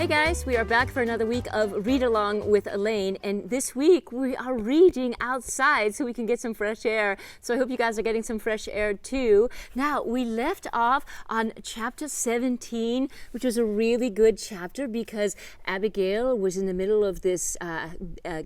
Hey guys, we are back for another week of Read Along with Alane, and this week we are reading outside so we can get some fresh air. So I hope you guys are getting some fresh air too. Now, we left off on chapter 17, which was a really good chapter because Abigail was in the middle of this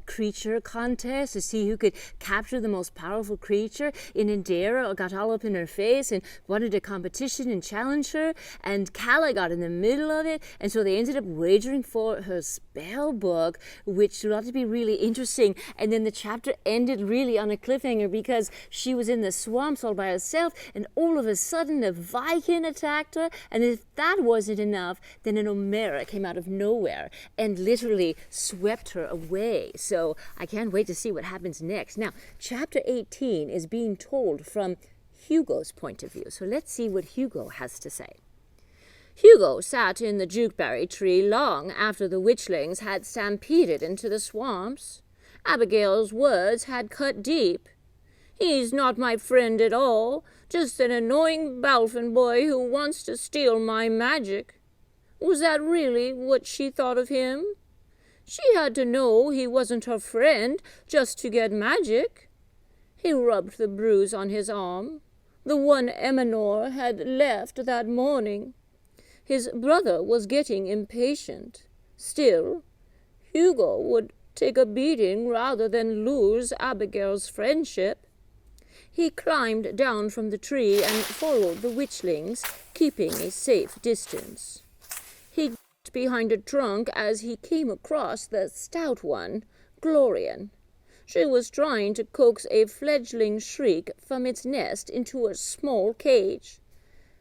creature contest to see who could capture the most powerful creature, and Indira got all up in her face and wanted a competition and challenge her, and Calla got in the middle of it, and so they ended up wagering for her spell book, which turned out to be really interesting. And then the chapter ended really on a cliffhanger because she was in the swamps all by herself, and all of a sudden a Viking attacked her, and if that wasn't enough, then an Omera came out of nowhere and literally swept her away. So I can't wait to see what happens next. Now, chapter 18 is being told from Hugo's point of view. So let's see what Hugo has to say. Hugo sat in the jukeberry tree long after the witchlings had stampeded into the swamps. Abigail's words had cut deep. "He's not my friend at all, just an annoying Balfin boy who wants to steal my magic." Was that really what she thought of him? She had to know he wasn't her friend just to get magic. He rubbed the bruise on his arm, the one Eminor had left that morning. His brother was getting impatient. Still, Hugo would take a beating rather than lose Abigail's friendship. He climbed down from the tree and followed the witchlings, keeping a safe distance. He got behind a trunk as he came across the stout one, Glorian. She was trying to coax a fledgling shriek from its nest into a small cage.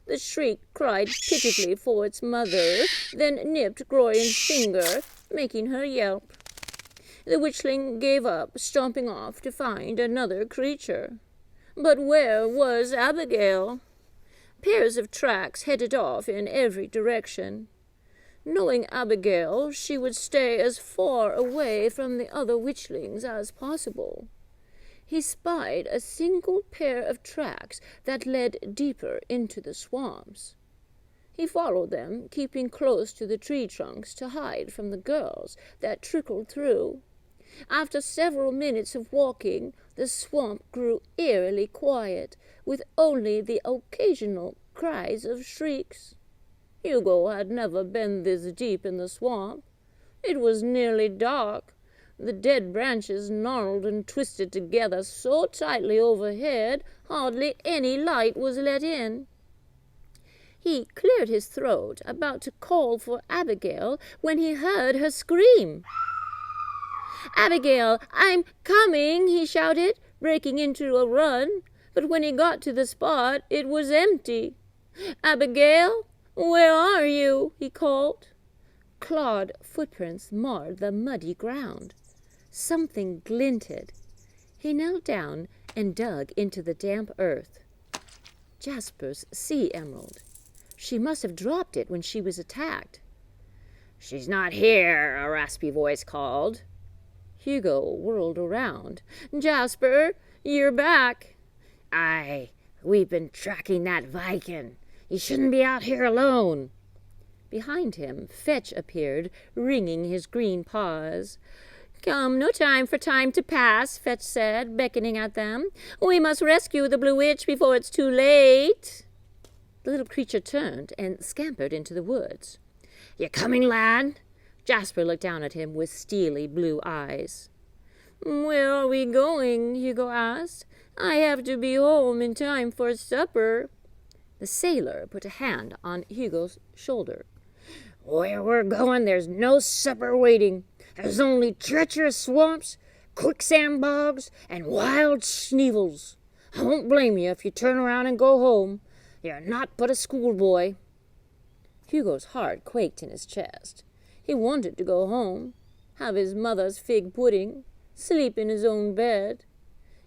The shriek cried pitifully for its mother, then nipped Glorian's finger, making her yelp. The witchling gave up, stomping off to find another creature. But where was Abigail? Pairs of tracks headed off in every direction. Knowing Abigail, she would stay as far away from the other witchlings as possible. He spied a single pair of tracks that led deeper into the swamps. He followed them, keeping close to the tree trunks to hide from the girls that trickled through. After several minutes of walking, the swamp grew eerily quiet, with only the occasional cries of shrieks. Hugo had never been this deep in the swamp. It was nearly dark. The dead branches gnarled and twisted together so tightly overhead, hardly any light was let in. He cleared his throat, about to call for Abigail, when he heard her scream. "Abigail, I'm coming!" he shouted, breaking into a run. But when he got to the spot, it was empty. "Abigail, where are you?" he called. Clawed footprints marred the muddy ground. Something glinted. He knelt down and dug into the damp earth. Jasper's sea emerald. She must have dropped it when she was attacked. "She's not here," a raspy voice called. Hugo whirled around. "Jasper, you're back." "Aye, we've been tracking that Viking. You shouldn't be out here alone." Behind him, Fetch appeared, wringing his green paws. "Come, no time for time to pass," Fetch said, beckoning at them. "We must rescue the Blue Witch before it's too late." The little creature turned and scampered into the woods. "You coming, lad?" Jasper looked down at him with steely blue eyes. "Where are we going?" Hugo asked. "I have to be home in time for supper." The sailor put a hand on Hugo's shoulder. "Where we're going, there's no supper waiting. There's only treacherous swamps, quicksand bogs, and wild sneevils. I won't blame you if you turn around and go home. You're not but a schoolboy." Hugo's heart quaked in his chest. He wanted to go home, have his mother's fig pudding, sleep in his own bed,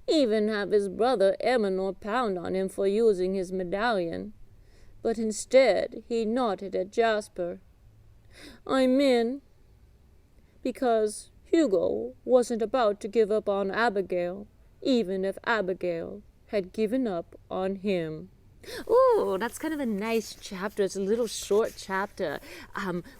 even have his brother Eminor pound on him for using his medallion. But instead he nodded at Jasper. "I'm in." Because Hugo wasn't about to give up on Abigail, even if Abigail had given up on him. Oh, that's kind of a nice chapter. It's a little short chapter.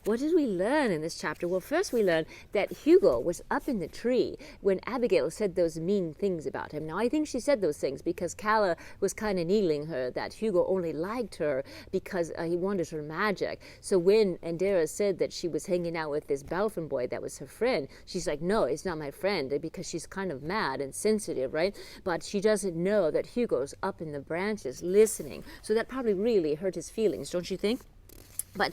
What did we learn in this chapter? Well, first we learned that Hugo was up in the tree when Abigail said those mean things about him. Now, I think she said those things because Calla was kind of needling her that Hugo only liked her because he wanted her magic. So when Andera said that she was hanging out with this Balfin boy that was her friend, she's like, no, it's not my friend, because she's kind of mad and sensitive, right? But she doesn't know that Hugo's up in the branches listening. So that probably really hurt his feelings, don't you think? But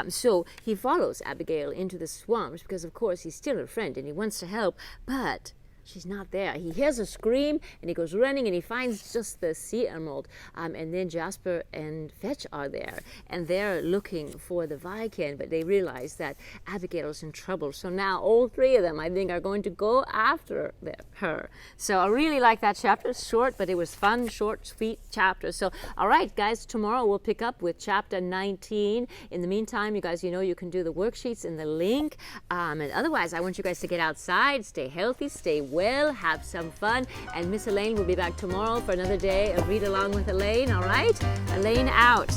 so he follows Abigail into the swamps because, of course, he's still her friend and he wants to help, but she's not there. He hears a scream and he goes running and he finds just the sea emerald. And then Jasper and Fetch are there and they're looking for the Viking, but they realize that Abigail's in trouble. So now all three of them, I think, are going to go after her. So I really like that chapter. It's short, but it was fun, short, sweet chapter. So, all right, guys, tomorrow we'll pick up with chapter 19. In the meantime, you guys, you can do the worksheets in the link. And otherwise, I want you guys to get outside, stay healthy, stay well, have some fun, and Miss Alane will be back tomorrow for another day of Read Along with Alane. All right, Alane out.